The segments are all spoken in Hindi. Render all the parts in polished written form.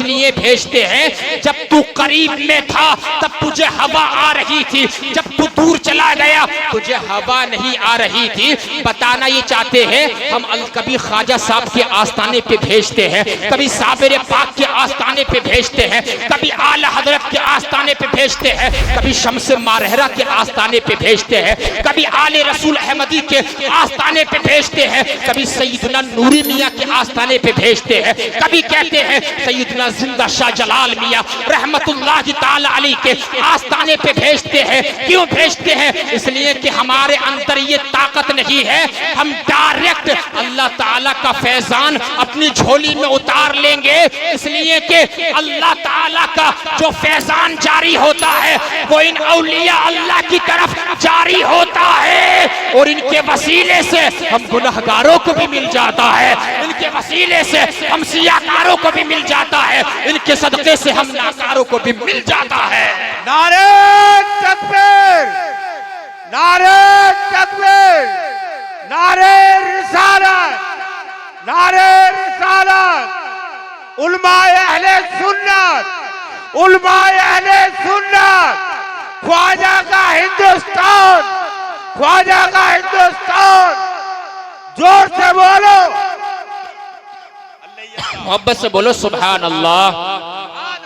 इसलिए भेजते हैं जब तू करीब में था तब तुझे हवा आ रही थी, जब तू दूर चला गया तुझे हवा नहीं आ रही थी। बताना ये चाहते हैं हम कभी ख्वाजा साहब के आस्थाने पे भेजते हैं, कभी साबिर पाक के आस्थाने पे भेजते हैं, कभी आला हजरत के आस्थाने पे भेजते हैं, कभी शम्स मारहरा के आस्थाने पे भेजते हैं, कभी आले रसूल अहमदी के आस्थाने पे भेजते हैं, कभी सैयदना नूरी मियाँ के आस्थाने पे भेजते हैं, कभी कहते हैं सैयदना जिंदा शाह जलाल मियाँ रहमतुल्लाह ताला अलैह के आस्थाने पे भेजते हैं। क्यों भेजते हैं? इसलिए कि हमारे अंदर ये ताकत नहीं है, हम डायरेक्ट अल्लाह ताला का फैजान अपनी झोली में उतार लेंगे। इसलिए कि अल्लाह ताला का जो फैजान जारी होता है वो इन औलिया अल्लाह की तरफ जारी होता है और इनके वसीले से हम गुनहगारों को भी मिल जाता है, इनके वसीले से हम सियाकारों को भी मिल जाता है, इनके सदक़े से हम नाकारों को भी मिल जाता है। नारे तकबीर, नारे तकबीर, नारे रिसालत, नारे रिसालत। उलमाए अहले सुन्नत, उलमाए अहले सुन्नत, ख्वाजा का हिंदुस्तान, ख्वाजा का हिंदुस्तान। जोर से बोलो, मोहब्बत से बोलो सुभान अल्लाह,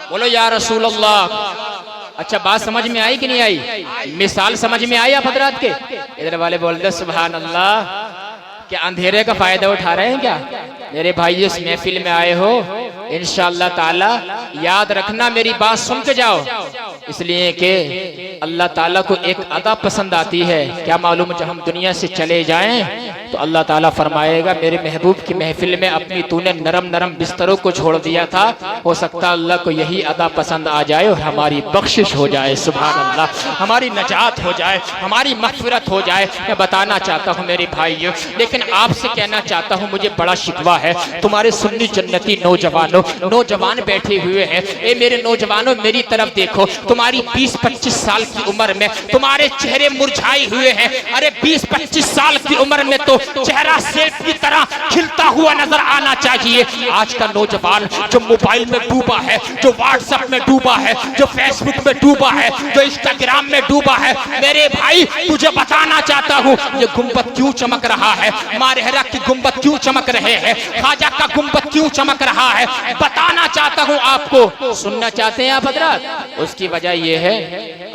बोलो या रसूल अल्लाह। अच्छा, बात समझ में आई कि नहीं आई? मिसाल समझ में आई आप हजरात के? इधर वाले बोलते सुभान अल्लाह। क्या अंधेरे का फायदा उठा रहे हैं क्या? मेरे भाई इस महफिल में आए हो, इंशाअल्लाह ताला याद रखना, मेरी बात सुन के जाओ। इसलिए कि अल्लाह ताला को एक अदा पसंद आती है, क्या मालूम जब हम दुनिया से चले जाएं तो अल्लाह ताला फरमाएगा मेरे महबूब की महफिल में अपनी तूने नरम नरम बिस्तरों को छोड़ दिया था, हो सकता अल्लाह को यही अदा पसंद आ जाए और हमारी बख्शिश हो जाए, सुभान अल्लाह, हमारी नजात हो जाए, हमारी मग़फ़िरत हो जाए। मैं बताना चाहता हूँ मेरे भाइयों, लेकिन आपसे कहना चाहता हूँ, मुझे बड़ा शिकवा है तुम्हारे सुन्नी जन्नती नौजवानों, नौजवान बैठे हुए हैं, ए मेरे नौजवानों मेरी तरफ देखो, तुम्हारी 20-25 साल की उम्र में तुम्हारे चेहरे मुरझाए हुए हैं। अरे 20-25 साल की उम्र में तो चेहरा सेब की तरह खिलता हुआ नजर आना चाहिए। आज का नौजवान जो मोबाइल में डूबा है, जो व्हाट्सएप में डूबा है, जो फेसबुक में डूबा है, जो इंस्टाग्राम में डूबा है, मेरे भाई तुझे बताना चाहता हूँ ये गुंबद क्यों चमक रहा है, मारहरा की गुंबद क्यों चमक रहे हैं, ख्वाजा का गुंबद क्यों चमक रहा है, बताना चाहता हूँ आपको। सुनना चाहते हैं आप हजरात? उसकी वजह यह है,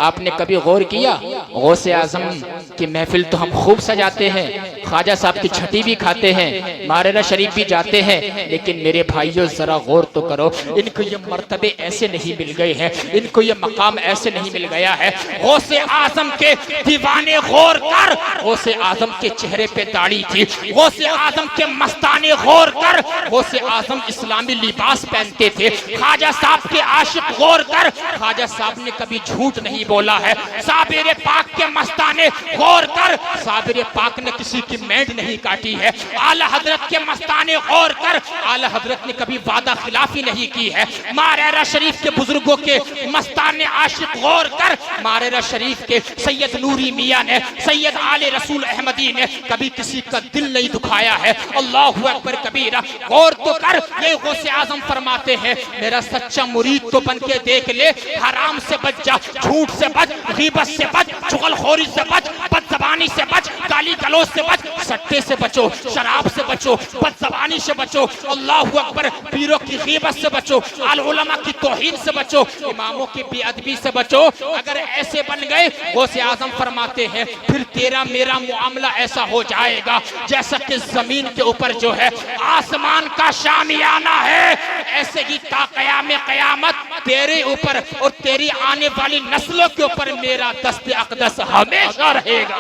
आपने कभी गौर किया, गौसे आजम की महफिल तो हम खूब सजाते हैं, ख्वाजा साहब की छठी भी खाते हैं, मारहरा शरीफ भी जाते हैं, लेकिन मेरे भाइयों जरा गौर तो करो, इनको ये मर्तबे ऐसे नहीं मिल गए हैं, इनको ये मकाम ऐसे नहीं मिल गया है। गौसे आजम के दीवाने गौर कर, गौसे आजम के चेहरे पे दाढ़ी थी, गौसे आजम के मस्ताने गौर कर, गौसे आजम इस्लामी लिबास पहनते थे। ख्वाजा साहब के आशिक गौर कर, ख्वाजा साहब ने कभी झूठ नहीं बोला है। साबिर पाक के मस्ताने गौर कर, साबिर पाक ने किसी की मेंढ नहीं काटी है। आला हजरत के मस्ताने गौर कर, आला हजरत ने कभी वादा खिलाफी नहीं की है। मारहरा शरीफ के बुजुर्गों के मस्ताने आशिक गौर कर, मारहरा शरीफ के सैयद नूरी मियाँ ने, सैयद आले रसूल अहमदी ने कभी किसी का दिल नहीं दुखाया है। अल्लाहु अकबर कबीरा, गौर तो कर। ये गौसे आजम फरमाते हैं मेरा सच्चा मुरीद तो बन के देख ले, हराम से बच जा, झूठ से बच, गीबत से बच, चुगलखोरी से बच, बदजबानी से बच, गाली गलौज से बच, सट्टे से बचो, शराब से बचो, बदजबानी से बचो, अल्लाहु अकबर, पीरों की गीबत से बचो, आल उलमा की तौहीन से बचो, इमामों की बेअदबी से बचो। अगर ऐसे बन गए, गौसे आजम फरमाते हैं फिर तेरा मेरा मुआमला ऐसा हो जाएगा जैसा कि जमीन के ऊपर जो है आसमान का शामियाना है, ऐसे ही ता क़याम क़यामत तेरे ऊपर और तेरी आने वाली नस्लों के ऊपर मेरा दस्ते अक़दस हमेशा रहेगा।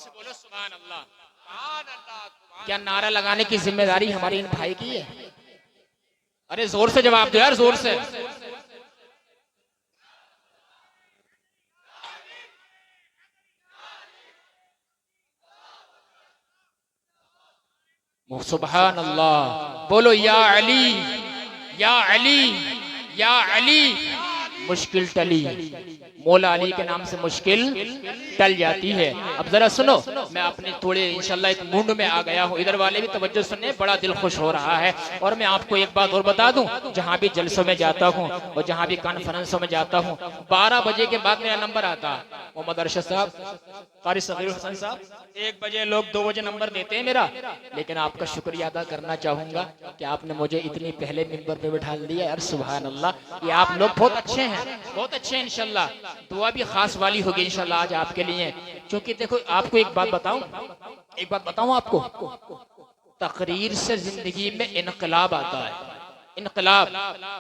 बोलो सुभान अल्लाह। क्या नारा लगाने की जिम्मेदारी हमारी इन भाई की है? अरे जोर से जवाब दो यार, जोर से। सुभान अल्लाह। बोलो या अली, या अली, या अली। मुश्किल टली, मौला अली के नाम से मुश्किल टल जाती है। अब जरा सुनो, मैं अपने थोड़े इंशाल्लाह एक मूड में आ गया हूँ, इधर वाले भी तवज्जो सुनने, बड़ा दिल खुश हो रहा है। और मैं आपको एक बात और बता दूं, जहाँ भी जलसों में जाता हूँ और जहाँ भी कॉन्फ्रेंसों में जाता हूँ, 12 बजे के बाद मेरा नंबर आता है। मोहम्मद अरशद साहब, कारी सगीर हसन साहब, 1 बजे लोग 2 बजे नंबर देते हैं मेरा। लेकिन आपका शुक्रिया अदा करना चाहूंगा कि आपने मुझे इतनी पहले मिंबर पे बिठा दिया यार, सुभान अल्लाह। ये आप लोग बहुत अच्छे हैं, बहुत अच्छे हैं। इंशाल्लाह दुआ भी खास वाली होगी इंशाल्लाह आज आपके लिए। क्योंकि देखो आपको एक बात बताऊं आपको, तकरीर से जिंदगी में इनकलाब आता है, इनकलाब।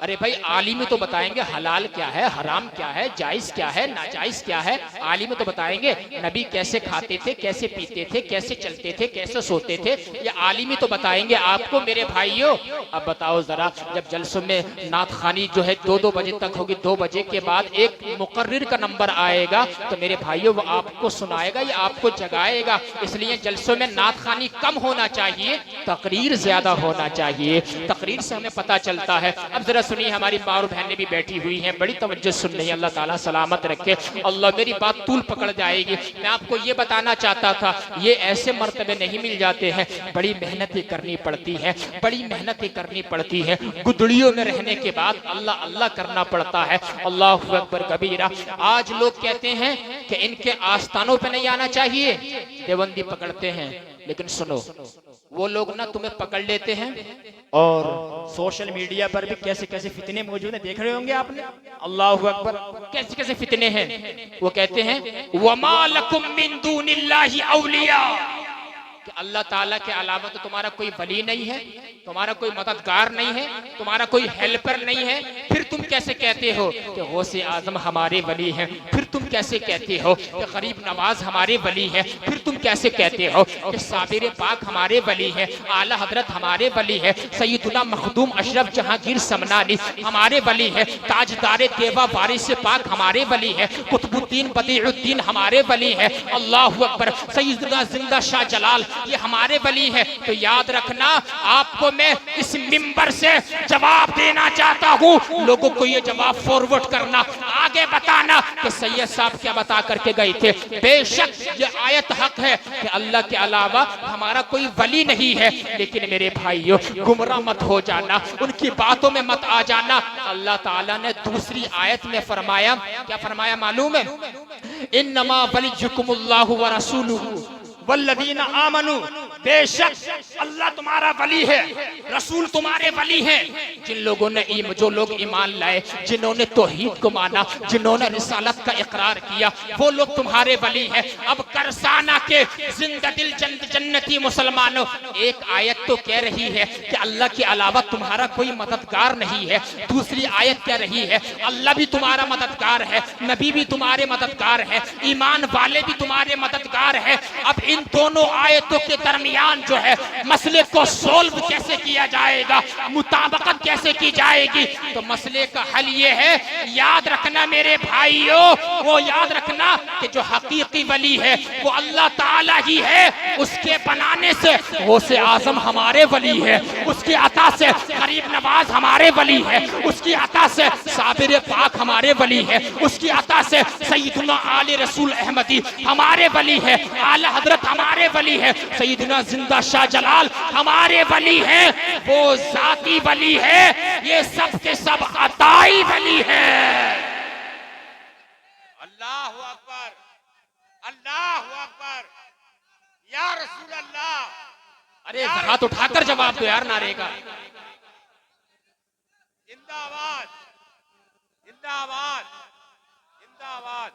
अरे भाई आलिम तो बताएंगे हलाल क्या है, हराम क्या है, जायज क्या है, नाजायज क्या है। आलिम तो बताएंगे नबी कैसे खाते थे, कैसे पीते थे, कैसे चलते थे, कैसे सोते थे, ये आलिम तो बताएंगे आपको मेरे भाइयों। अब बताओ जरा, जब जलसों में नात खानी जो है 2-2 बजे तक होगी, 2 बजे के बाद एक मुकर्रिर का नंबर आएगा, तो मेरे भाइयों वो आपको सुनाएगा या आपको जगाएगा। इसलिए जलसों में नात खानी कम होना चाहिए, तकरीर ज्यादा होना चाहिए। तकरीर से हमें पता चलता है। अब जरा सुनिए, हमारी माँ और बहनें भी बैठी हुई हैं, बड़ी तवज्जो सुन रही है। अल्लाह ताला सलामत रखे। अल्लाह मेरी बात तूल पकड़ जाएगी। मैं आपको ये बताना चाहता था, ये ऐसे मर्तबे नहीं मिल जाते हैं, बड़ी मेहनतें करनी पड़ती है, बड़ी मेहनतें करनी पड़ती है। गुदड़ियों में रहने के बाद अल्लाह अल्लाह करना पड़ता है। अल्लाहु अकबर कबीरा। आज लोग कहते हैं कि इनके आस्थानों पे नहीं आना चाहिए, देवबंदी पकड़ते हैं। लेकिन सुनो, वो लोग ना तुम्हें पकड़ लेते हैं और सोशल मीडिया पर भी कैसे कैसे फितने मौजूद हैं, देख रहे होंगे आपने। अल्लाहु अकबर, कैसे कैसे फितने हैं। वो कहते हैं वमा लकुम मिन दूनिल्लाहि औलिया, कि अल्लाह ताला के अलावा तो तुम्हारा कोई वली नहीं है, तुम्हारा कोई मददगार नहीं है, तुम्हारा कोई हेल्पर नहीं है। फिर तुम कैसे कहते हो कि गौसे आजम हमारे वली हैं, फिर तुम कैसे कहते हो कि गरीब नवाज हमारे वली है, फिर तुम कैसे कहते हो कि साबिर पाक हमारे वली है, आला हजरत हमारे वली है, सैयदुना मखदूम अशरफ जहांगीर समनानी हमारे वली है, ताजदारे देवा वारिस पाक हमारे वली है, कुतुबुद्दीन बदीउद्दीन हमारे वली है, अल्लाहु अकबर, सैयदुना जिंदा शाह जलाल ये हमारे वली है। तो याद रखना, आपको मैं इस मिंबर से जवाब देना चाहता हूँ। लोगों को ये जवाब फॉरवर्ड करना, आगे बताना कि सैयद साहब क्या बता करके गए थे। बेशक ये आयत हक है कि अल्लाह के अलावा हमारा कोई वली नहीं है, लेकिन मेरे भाइयों गुमराह मत हो जाना, उनकी बातों में मत आ जाना। अल्लाह ताला ने दूसरी आयत में फरमाया, क्या फरमाया मालूम है? इन्नमा वलियुकुमुल्लाहु व रसूलुहु वल्लदीना आमनू, बेशक अल्लाह तुम्हारा वली है, रसूल तुम्हारे वली हैं। जिन लोगों ने जो लोग ईमान लाए, जिन्होंने तौहीद को माना, जिन्होंने रिसालत का इकरार किया, वो लोग तुम्हारे वली हैं। अब करसाना के जिंदा दिल जन्नती मुसलमानों, एक आयत तो कह रही है कि अल्लाह के अलावा तुम्हारा कोई मददगार नहीं है। दूसरी आयत कह रही है अल्लाह भी तुम्हारा मददगार है, नबी भी तुम्हारे मददगार है, ईमान वाले भी तुम्हारे मददगार है। अब इन दोनों आयतों के दरमियान जो है मसले को सोल्व कैसे किया जाएगा, मुताबकत कैसे की जाएगी? तो मसले का हल ये है, याद रखना मेरे भाइयों, वो याद रखना कि जो हकीकी वली है वो अल्लाह ताला ही है। उसके बनाने से गौसे आजम हमारे वली है, उसकी अता से गरीब नवाज हमारे वली है, उसकी अता से साबिर पाक हमारे वली है, उसकी अता से सैयदुना आले रसूल अहमदी हमारे वली है, आला हजरत हमारे वली है, सैयदना जिंदा शाह जलाल हमारे वली है। वो जाती वली है, ये सब के सब अताई वली है। अल्लाहु अकबर, अल्लाहु अकबर, या रसूल अल्लाह। अरे हाथ उठाकर जवाब दो यार नारे का। जिंदाबाद, जिंदाबाद, जिंदाबाद,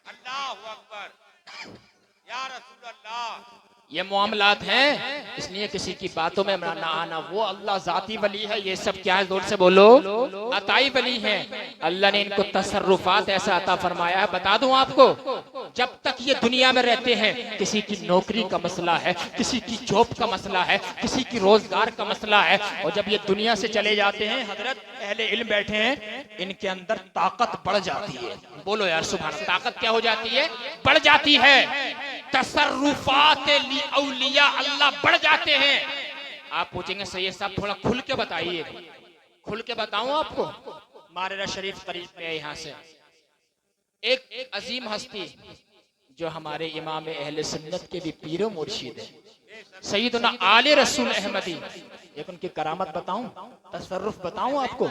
अल्लाहु अकबर, या रसूल अल्लाह। ये मामलात हैं, इसलिए किसी की बातों में ना आना। वो अल्लाह जाती वली है, ये सब क्या है? जोर से बोलो, अताई वली है। अल्लाह ने इनको तसर्रुफात ऐसा अता फरमाया है। बता दूं आपको, जब तक ये दुनिया में रहते हैं, किसी की नौकरी का मसला है, किसी की जॉब का मसला है, किसी की रोजगार का मसला है, और जब ये दुनिया से चले जाते हैं, हजरत अहले इल्म बैठे हैं, इनके अंदर ताकत बढ़ जाती है। बोलो यार सुभान अल्लाह। ताकत क्या हो जाती है? बढ़ जाती है। तसर्रुफात औलिया अल्लाह बढ़ जाते हैं। आप पूछेंगे सैयद साहब थोड़ा खुल के बताइए। खुल के बताऊं आपको? मारेरा शरीफ करीब में है यहाँ से। एक अजीम हस्ती जो हमारे इमाम अहले सुन्नत के भी पीरो मुर्शिद है, सैयदना आले रसूल अहमदी। एक उनकी करामत बताऊं, तसर्रुफ बताऊं आपको।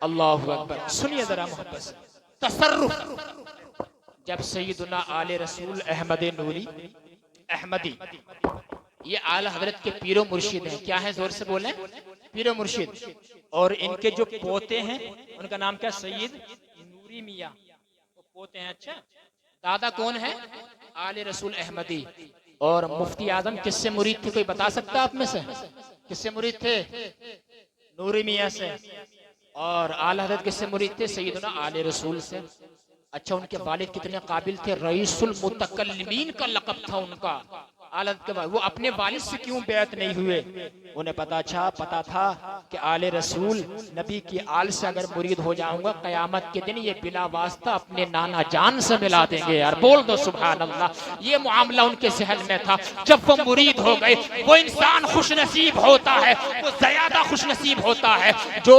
अल्लाहु अकबर, सुनिए जरा मोहब्बत से। तसर्रुफ, जब सैयदना आले रसूल अहमद नूरी अहमदी, ये आला हजरत के पीरो मुर्शिद हैं। क्या है, जोर से बोले, पीरो मुर्शिद। और इनके जो पोते हैं उनका नाम क्या, सैयद नूरी मियाँ, पोते हैं। अच्छा, दादा कौन है, आले रसूल अहमदी। और मुफ्ती आजम किससे मुरीद थे, कोई बता सकता आप में से, किससे मुरीद थे, नूरी मियाँ से। और आला हजरत किससे मुरीद थे, सैयदना आले रसूल से। अच्छा, उनके वालिद कितने काबिल थे, रईसुल मुतकल्लिमीन का लक़ब था उनका। आला के बाद वो अपने वालिद से क्यों बैत नहीं हुए, उन्हें पता था कि आले रसूल नबी की आल से अगर मुरीद हो जाऊंगा कयामत के दिन ये बिला वास्ता अपने नाना जान से मिला देंगे। यार बोल दो सुभान अल्लाह। ये मामला उनके जहन में था। जब वो मुरीद हो गए, वो इंसान खुशनसीब होता है, वो ज्यादा खुशनसीब होता है जो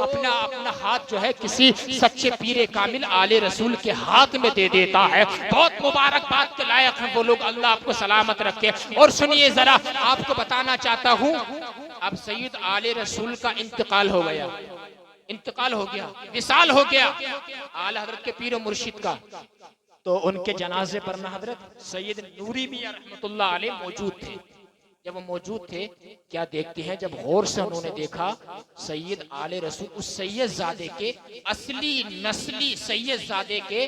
अपना हाथ जो है किसी सच्चे पीरे कामिल आले रसूल के हाथ में दे देता है। बहुत मुबारकबाद के लायक हैं वो लोग, अल्लाह आपको सलामत रखे। और सुनिए जरा, आपको बताना चाहता हूं, अब सैयद आले रसूल का इंतकाल हो गया, इंतकाल हो गया, विसाल हो गया आला हजरत के पीर मुर्शिद का। तो उनके जनाजे पर ना हजरत सैयद नूरी मियां रहमतुल्लाह अलैह मौजूद थे। जब वो मौजूद थे, क्या देखते हैं, जब गौर से उन्होंने देखा सैयद आले रसूल, उस सैयद जादे के असली नस्ली सैयद जादे के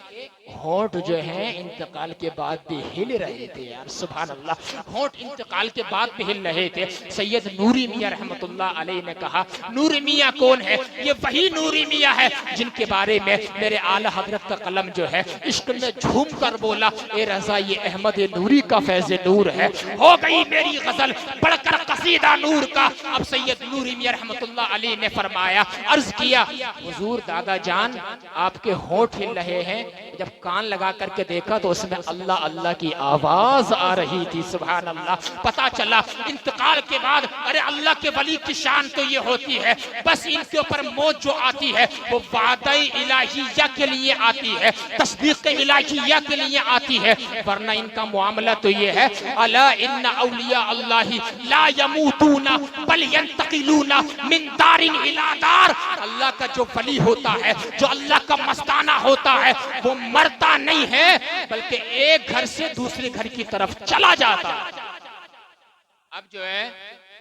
होंठ जो है इंतकाल के बाद भी हिल रहे थे। यार सुभान अल्लाह, होंठ इंतकाल के बाद भी हिल रहे थे। सैयद नूरी मियां रहमतुल्लाह अलैह ने कहा, नूरी मियां कौन है, ये वही नूरी मियां है जिनके बारे में मेरे आला हजरत का कलम जो है इश्क में झूम कर बोला, ए रजा ये अहमद नूरी का फैज़ नूर है। हो गई मेरी गजल बढ़कर कसीदा नूर का। अब सैयद नूरी मियां रहमतुल्लाह अलैह ने फरमाया, अर्ज किया, हुजूर दादा जान आपके होंठ हिल रहे हैं। जब कान लगा करके देखा तो उसमें अल्लाह अल्लाह की आवाज आ रही थी। सुभान अल्लाह। पता चला इंतकाल के बाद, अरे अल्लाह के वली की शान तो ये होती है, बस इनके ऊपर मौत जो आती है वो वादा इलाहिया के लिए आती है, तस्दीक इलाहिया के लिए आती है, वरना इनका मामला तो ये है, अला इन्ना औलिया अल्लाही ला यमूतूना बल यंतकिलूना मिन दारिन इला दार। अल्लाह का जो वली होता है, जो अल्लाह का मस्ताना होता है, वो मरता नहीं है बल्कि एक घर से दूसरे घर की तरफ चला जाता है। अब जो है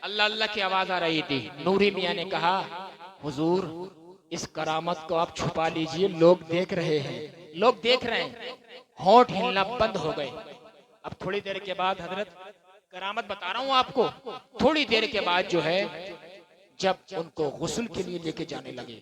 अल्लाह अल्लाह की आवाज आ रही थी। नूरी मियां ने कहा, हुजूर इस करामत को आप छुपा लीजिए, लोग देख रहे हैं, लोग देख रहे हैं। होंठ हिलना बंद हो गए। अब थोड़ी देर के बाद, हजरत करामत बता रहा हूं आपको, थोड़ी देर के बाद जो है जब उनको गुस्ल के लिए लेके जाने लगे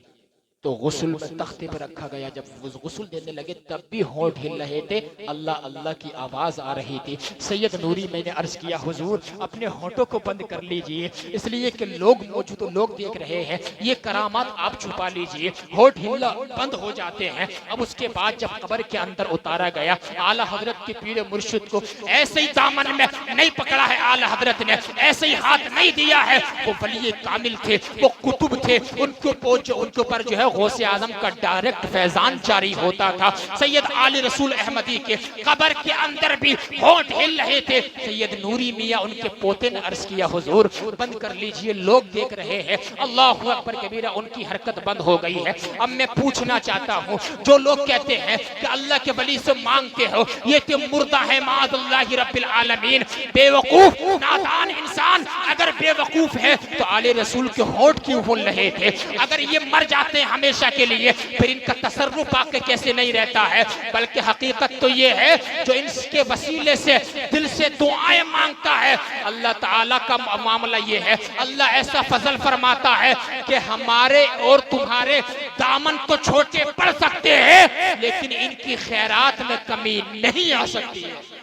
तो गुस्ल में तख्ते पर रखा गया। जब गुस्ल देने लगे तब भी होंठ हिल रहे थे, अल्लाह अल्लाह की आवाज आ रही थी। सैयद नूरी मैंने अर्ज किया, हुजूर अपने होंठों को बंद कर लीजिए, इसलिए कि लोग मौजूद, तो लोग देख रहे हैं, ये करामात आप छुपा लीजिए। होंठ हिलना बंद हो जाते हैं। अब उसके बाद जब कब्र के अंदर उतारा गया, आला हजरत के पीर मुर्शिद को ऐसे ही दामन में नहीं पकड़ा है आला हजरत ने, ऐसे ही हाथ नहीं दिया है। वो वली कामिल थे, वो कुतुब थे, उनके ऊपर जो है गौसे आजम का डायरेक्ट फैजान जारी होता था। सैयद आले रसूल अहमदी के कब्र के अंदर भी होंठ हिल रहे थे। सैयद नूरी मियां उनके पोते ने अर्ज किया, हुजूर बंद कर लीजिए, लोग देख रहे हैं। अल्लाहु अकबर कबीरा, उनकी हरकत बंद हो गई है। अब मैं पूछना चाहता हूँ, जो लोग कहते हैं कि अल्लाह के वली से मांगते हो, ये तो मुर्दा है माअज़ल्लाहि रब्बिल आलमीन, बेवकूफ नादान इंसान। अगर बेवकूफ है तो आले रसूल के होंठ क्यों हिल रहे थे? अगर ये मर जाते हैं हमेशा के लिए, फिर इनका तसर्रुफ आके कैसे नहीं रहता है? बल्कि हकीकत तो ये है, जो इनके वसीले से दिल से दुआएं मांगता है, अल्लाह ताला का मामला ये है, अल्लाह ऐसा फजल फरमाता है कि हमारे और तुम्हारे दामन तो छोटे पड़ सकते हैं, लेकिन इनकी खैरात में कमी नहीं आ सकती है।